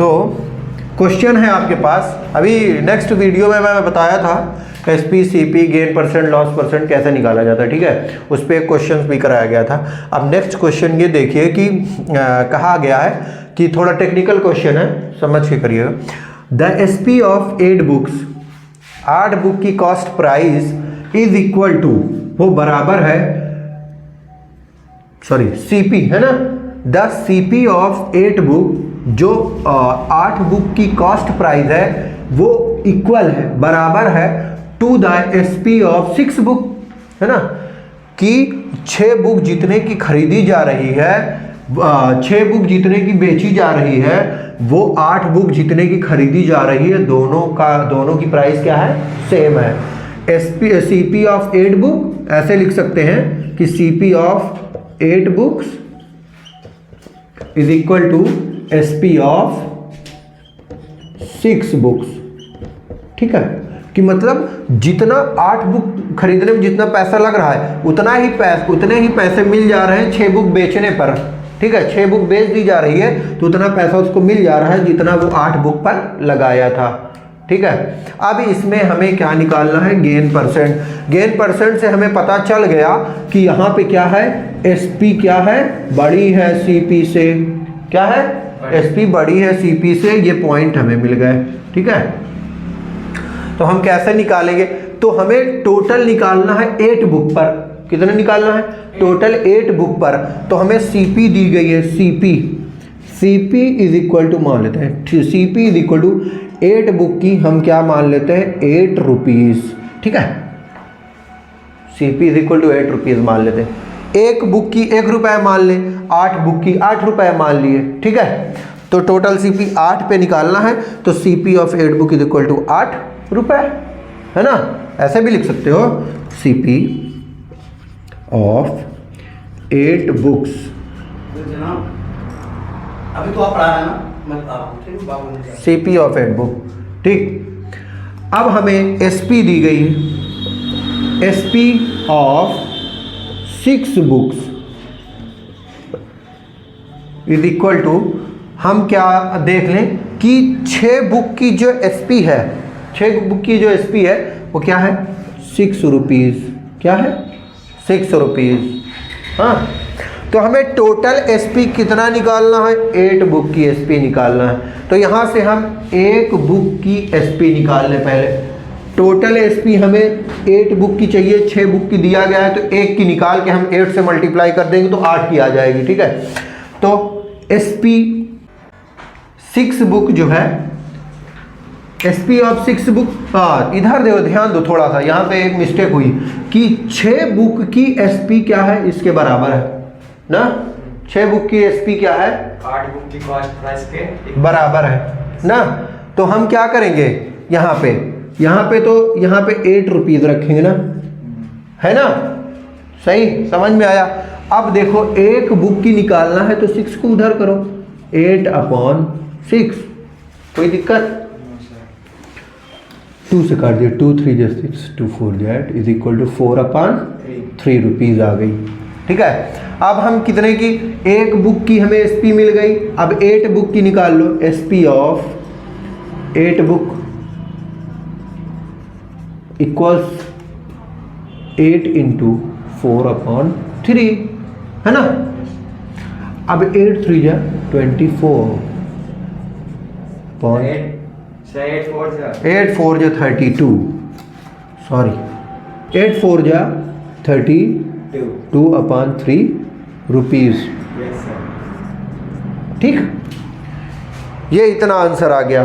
तो क्वेश्चन है आपके पास, अभी नेक्स्ट वीडियो में मैं बताया था SP CP gain percent loss percent कैसे निकाला जाता है, ठीक है, उस पर एक क्वेश्चन भी कराया गया था। अब नेक्स्ट क्वेश्चन ये देखिए कि कहा गया है कि थोड़ा टेक्निकल क्वेश्चन है, समझ के करिएगा। The SP of 8 books, 8 book की cost price is equal to, वो बराबर है, सॉरी सीपी है ना, द सीपी ऑफ 8 बुक, जो 8 बुक की कॉस्ट प्राइस है वो इक्वल है, बराबर है to the SP of 6 book, है ना, कि 6 बुक जितने की खरीदी जा रही है, 6 बुक जितने की बेची जा रही है, वो 8 बुक जितने की खरीदी जा रही है, दोनों की प्राइस क्या है, सेम है। सीपी ऑफ 8 बुक ऐसे लिख सकते हैं कि CP of 8 books is equal to SP of 6 books, ठीक है, कि मतलब जितना 8 बुक खरीदने में जितना पैसा लग रहा है उतने ही पैसे मिल जा रहे हैं 6 बुक बेचने पर, ठीक है, 6 बुक बेच दी जा रही है तो उतना पैसा उसको मिल जा रहा है जितना वो 8 बुक पर लगाया था, ठीक है। अब इसमें हमें क्या निकालना है, गेन परसेंट। गेन परसेंट से हमें पता चल गया कि यहाँ पे क्या है, एसपी क्या है, बड़ी है सीपी से, क्या है, एसपी बड़ी है सीपी से, ये पॉइंट हमें मिल गए, ठीक है। तो हम कैसे निकालेंगे, तो हमें टोटल निकालना है 8 बुक पर, कितने निकालना है, टोटल 8 बुक पर, तो हमें सीपी दी गई है, सीपी इज इक्वल टू मान लेते हैं, CP is equal to 8 book की हम क्या मान लेते हैं, 8 रुपीज़, ठीक है, CP is equal to 8 rupees मान लेते हैं। एक बुक की 1 रुपया मान लें, 8 बुक की 8 रुपये मान लिए, ठीक है, तो टोटल सीपी 8 पे निकालना है, तो CP of 8 book is equal to 8 रुपये, है ना, ऐसे भी लिख सकते हो, सीपी ऑफ 8 बुक्स, अभी तो आप पढ़ा है ना, सीपी ऑफ 8 बुक, ठीक। अब हमें एसपी दी गई है, SP of 6 books is equal to, हम क्या देख लें कि 6 बुक की जो एसपी है, 6 बुक की जो एसपी है वो क्या है, 6 रुपीज़, क्या है, 6 रुपीज़, हाँ। तो हमें टोटल एसपी कितना निकालना है, 8 बुक की एसपी निकालना है, तो यहाँ से हम 1 बुक की एसपी निकाल लें पहले। टोटल एसपी हमें 8 बुक की चाहिए, 6 बुक की दिया गया है, तो 1 की निकाल के हम 8 से मल्टीप्लाई कर देंगे तो 8 की आ जाएगी, ठीक है। तो एसपी 6 बुक जो है, एसपी ऑफ 6 बुक, हाँ इधर देखो, ध्यान दो थोड़ा सा, यहाँ पे एक मिस्टेक हुई कि 6 बुक की एसपी क्या है, इसके बराबर है ना, 6 बुक की एसपी क्या है, 8 बुक की कॉस्ट प्राइस के बराबर है ना। तो हम क्या करेंगे, यहाँ पे तो यहाँ पे 8 रुपीज़ रखेंगे ना, है ना, सही समझ में आया। अब देखो 1 बुक की निकालना है तो 6 को उधर करो, 8/6, कोई दिक्कत, 2 से काट दिया, 2 3 जा 6, 2 4 जा 8 इज इक्वल टू 4/3 रुपीज़ आ गई, ठीक है। अब हम कितने की, 1 बुक की हमें एसपी मिल गई, अब 8 बुक की निकाल लो, एसपी ऑफ 8 बुक इक्वल्स 8 × 4/3, है ना। अब 8 3 जा 24, 8 4 जा 32, सॉरी 8 4 जा 32/3 रुपीज़, ठीक, ये इतना आंसर आ गया,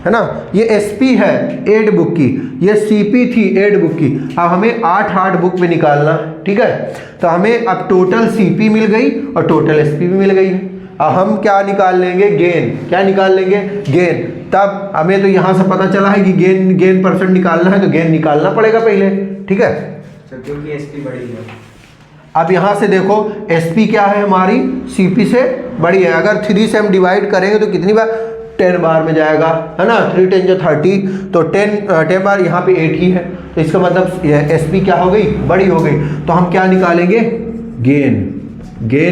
है ना। ये एसपी है 8 बुक की, ये सीपी थी 8 बुक की, अब हमें 8 बुक में निकालना, ठीक है। तो हमें अब टोटल सीपी मिल गई और टोटल एसपी भी मिल गई। अब हम क्या निकाल लेंगे, गेन, क्या निकाल लेंगे, गेन। तब हमें तो यहाँ से पता चला है कि गेन परसेंट निकालना है, तो गेन निकालना पड़ेगा पहले, ठीक है, क्योंकि एसपी बड़ी है। अब यहाँ से देखो एसपी क्या है हमारी, सीपी से बड़ी है। अगर 3 से हम डिवाइड करेंगे तो कितनी बार, 10 बार में जाएगा, है ना, 3 10 जो 30, तो 10 बार, यहाँ पे 8 ही है, तो इसका मतलब एसपी क्या हो गई, बड़ी हो गई। तो हम क्या निकालेंगे, gain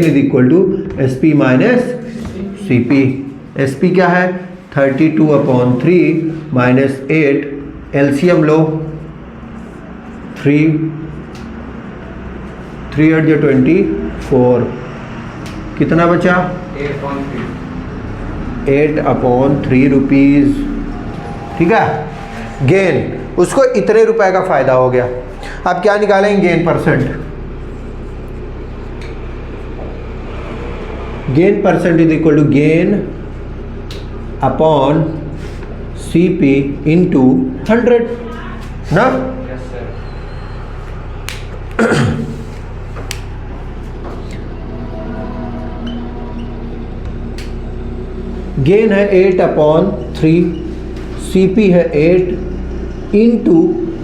is equal to SP minus CP. SP क्या है 32/3 माइनस 8, एलसीएम लो, 3 8 जो 24, कितना बचा? 8/3 रुपीज़। ठीक है, गेन, उसको इतने रुपए का फ़ायदा हो गया। अब क्या निकालेंगे? Gain percent. Gain percent is equal to gain upon CP into 100 ना। Yes sir. गेन है 8/3, CP है 8 इंटू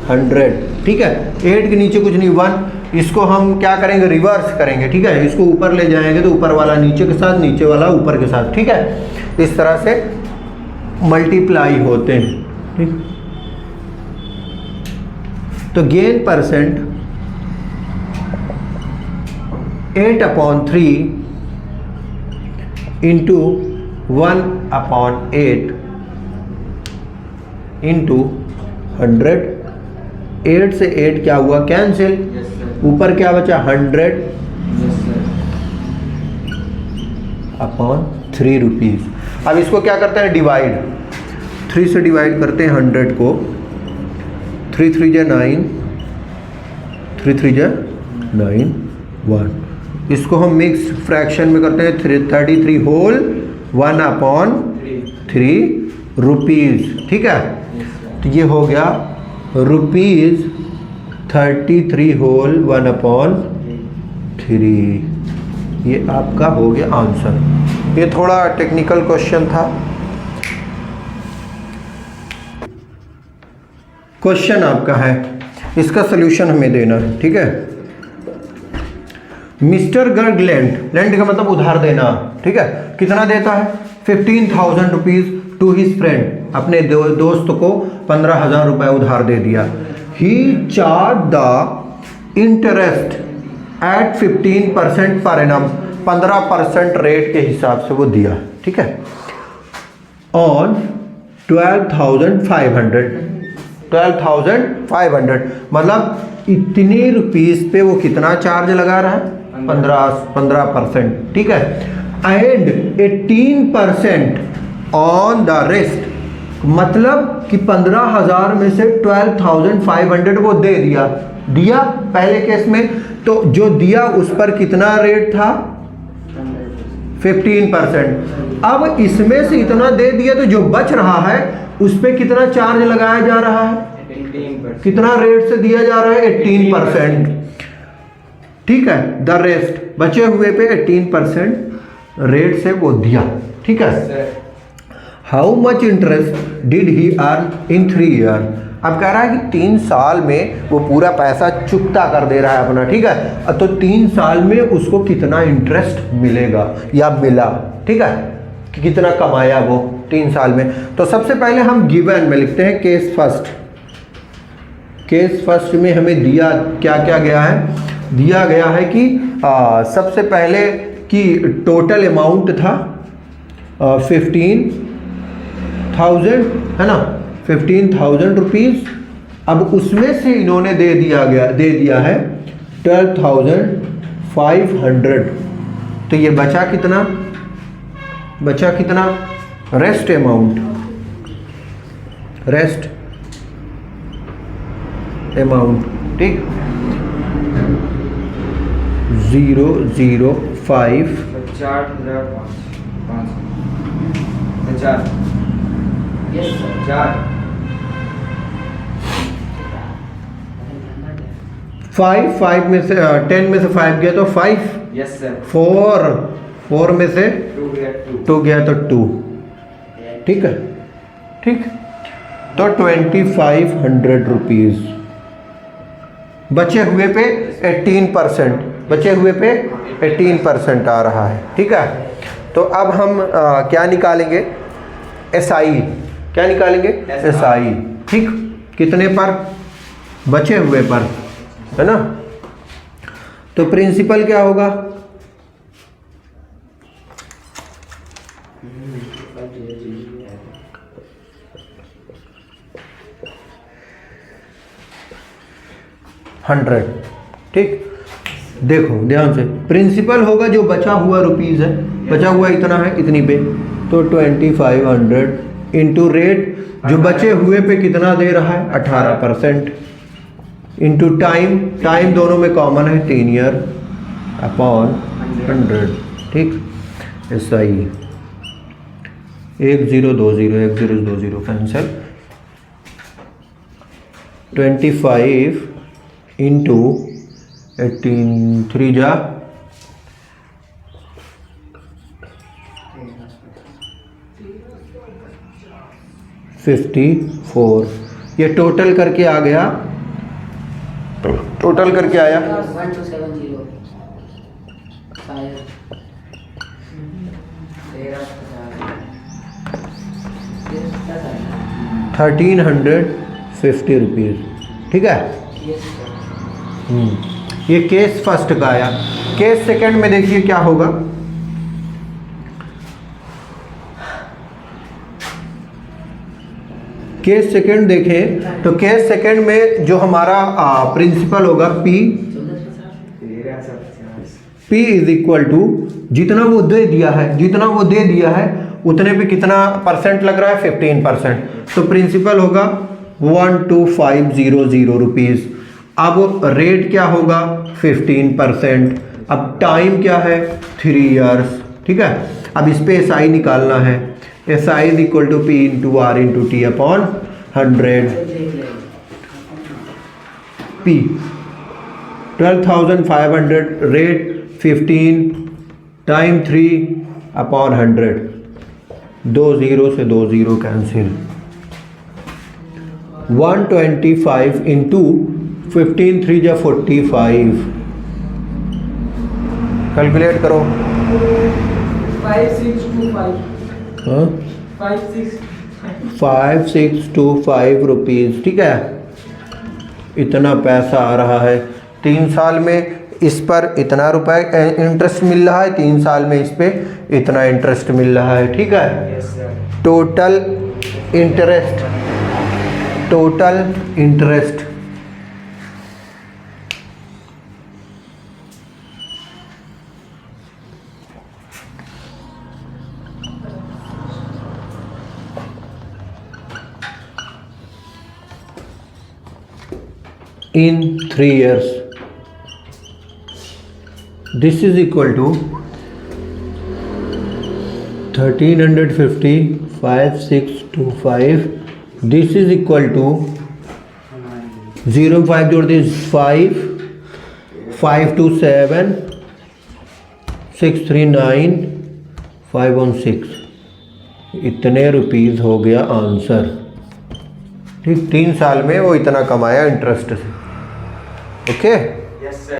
100। ठीक है, 8 के नीचे कुछ नहीं, 1। इसको हम क्या करेंगे? रिवर्स करेंगे। ठीक है, इसको ऊपर ले जाएंगे तो ऊपर वाला नीचे के साथ, नीचे वाला ऊपर के साथ। ठीक है, इस तरह से मल्टीप्लाई होते हैं। ठीक, तो गेन परसेंट 8/3 इंटू 1/8 इंटू 100। 8 से 8 क्या हुआ? कैंसिल। Yes sir. ऊपर क्या बचा? 100 यस सर। Upon 3 rupees. अब इसको क्या करते हैं? डिवाइड। 3 से डिवाइड करते हैं 100 को। 3 3 जा 9, 3 3 जा 9, 1। इसको हम मिक्स फ्रैक्शन में करते हैं। 33 होल 1/3 रुपीज़। ठीक है, तो ये हो गया रुपीज़ 33 होल 1/3। ये आपका हो गया आंसर। ये थोड़ा टेक्निकल क्वेश्चन था। क्वेश्चन आपका है, इसका सलूशन हमें देना है। ठीक है, मिस्टर गर्ग लैंड का मतलब उधार देना। ठीक है, कितना देता है? 15,000 रुपीज़ टू हिज फ्रेंड। अपने दोस्त को 15,000 रुपये उधार दे दिया। He charged the interest at 15% per annum, 15% rate के हिसाब से वो दिया। ठीक है, ऑन 12,500 मतलब इतने रुपीस पे वो कितना चार्ज लगा रहा है? 15%। ठीक है, एंड 18% ऑन द रेस्ट, मतलब कि 15,000 में से 12,500 वो दे दिया पहले केस में। तो जो दिया उस पर कितना रेट था? 15%। अब इसमें से इतना दे दिया तो जो बच रहा है उस पर कितना चार्ज लगाया जा रहा है? 18%। कितना रेट से दिया जा रहा है? 18%। ठीक है, द रेस्ट, बचे हुए पे 18% रेट से वो दिया। ठीक है, how much interest did he earn in 3 year? अब कह रहा है कि 3 साल में वो पूरा पैसा चुकता कर दे रहा है अपना। ठीक है, तो 3 साल में उसको कितना इंटरेस्ट मिलेगा या मिला? ठीक है, कि कितना कमाया वो 3 साल में। तो सबसे पहले हम गिवन में लिखते हैं केस फर्स्ट। केस फर्स्ट में हमें दिया क्या क्या गया है? दिया गया है कि सबसे पहले कि टोटल अमाउंट था 15,000, है ना, 15,000 रुपीज़। अब उसमें से इन्होंने दे दिया है 12,500। तो ये बचा कितना? रेस्ट अमाउंट 005 5 में से 10 में से 5 गया तो 5। Yes sir. 4 में से 2 गया तो 2। ठीक है, ठीक, तो 2,500 रुपीज़। बचे हुए पे 18% आ रहा है। ठीक है, तो अब हम क्या निकालेंगे? SI। क्या निकालेंगे? SI। ठीक, कितने पर? बचे हुए पर, है ना। तो प्रिंसिपल क्या होगा? 100। ठीक, देखो ध्यान से, प्रिंसिपल होगा जो बचा हुआ रुपीज़ है, बचा हुआ इतना है, इतनी पे, तो 2500 इंटू रेट जो बचे हुए पे कितना दे रहा है 18%, इंटू टाइम, टाइम दोनों में कॉमन है 3 ईयर, अपॉन 100। ठीक, ऐसा ही 1020 कैंसिल, 25 इंटू 18 3 जा 54। ये टोटल करके आ गया, टोटल करके आया 1270 शायद 1350 रुपीज़। ठीक है, ये केस फर्स्ट का आया। केस सेकंड में देखिए क्या होगा। केस सेकंड देखें तो केस सेकंड में जो हमारा प्रिंसिपल होगा P इज इक्वल टू जितना वो दे दिया है, जितना वो दे दिया है उतने पे कितना परसेंट लग रहा है 15%। तो प्रिंसिपल होगा 12500 रुपीज़। अब रेट क्या होगा 15%। अब टाइम क्या है 3 इयर्स। ठीक है, अब इस पे SI निकालना है। SI is equal to P into R into T upon 100। P 12,500, rate 15, time 3 upon 100। 2 0 से 2 0 कैंसिल। 125 इंटू 15 3 जा 45। कैलकुलेट करो। 5625 हाँ 5625 रुपीज़। ठीक है, इतना पैसा आ रहा है। 3 साल में इस पर इतना रुपए इंटरेस्ट मिल रहा है, 3 साल में इस पे इतना इंटरेस्ट मिल रहा है। ठीक है, yes sir. Total interest, total interest in 3 years, this is equal to 1350 5625। this is equal to 0 5 जोड़ दे 5 527 639 516। इतने रुपीज़ हो गया आंसर। ठीक, 3 साल में वो इतना कमाया इंटरेस्ट से। ओके। Yes sir.